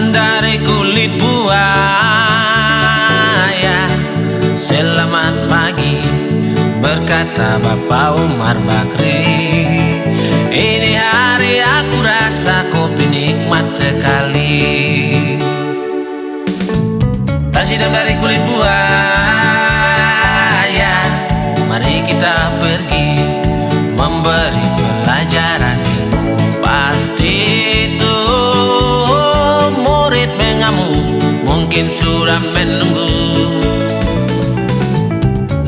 dari kulit buaya. Selamat pagi, berkata Bapak Umar Bakri. Ini hari aku rasa kopi nikmat sekali. Tas hitam dari kulit buaya, mari kita pergi memberi pelajaran ilmu. Pasti itu murid mengamuk, mungkin suram menunggu.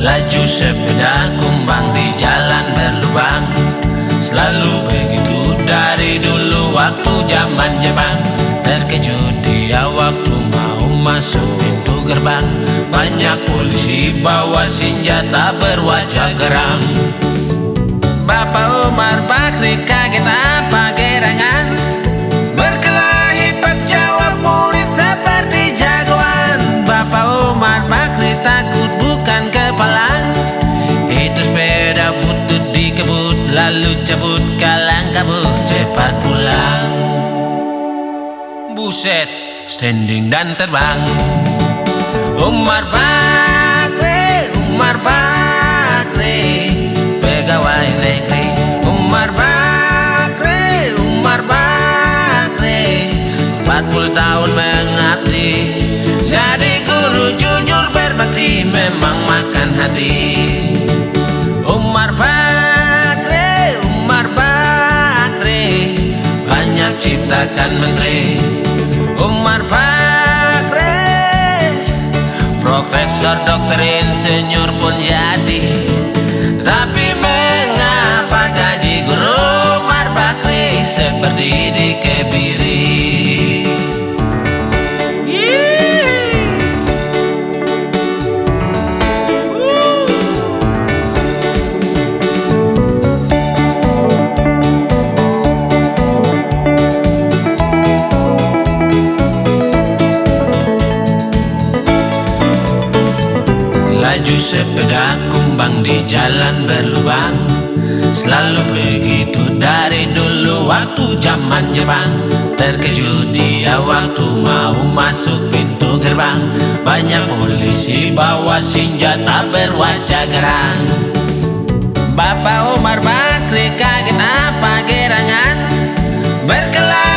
Laju sepeda kumbang di jalan berlubang, selalu begitu dari dulu waktu zaman Jepang. Terkejut dia waktu mau masuk pintu gerbang, banyak polisi bawa senjata berwajah geram. Bapak Umar Bakri kaget apa gerangan, berkelahi pak jawab murid seperti jagoan. Bapak Umar Bakri takut bukan kepalang, itu sepeda butut dikebut, lalu cabut kalang kabut cepat pulang. Buset, standing dan terbang. Umar Bakri, Umar Bakri, pegawai negeri. Umar Bakri, Umar Bakri, 40 tahun mengabdi, jadi guru jujur berbakti, memang makan hati. Umar Bakri, Umar Bakri, banyak ciptakan menteri. Umar Bakri, profesor, dokter, insinyur pun jadi. Tapi mengapa gaji guru Umar Bakri seperti dikebiri? Laju sepeda kumbang di jalan berlubang, selalu begitu dari dulu waktu zaman Jepang. Terkejut dia waktu mau masuk pintu gerbang, banyak polisi bawa senjata berwajah gerang. Bapak Umar Bakri kaget apa gerangan, berkelahi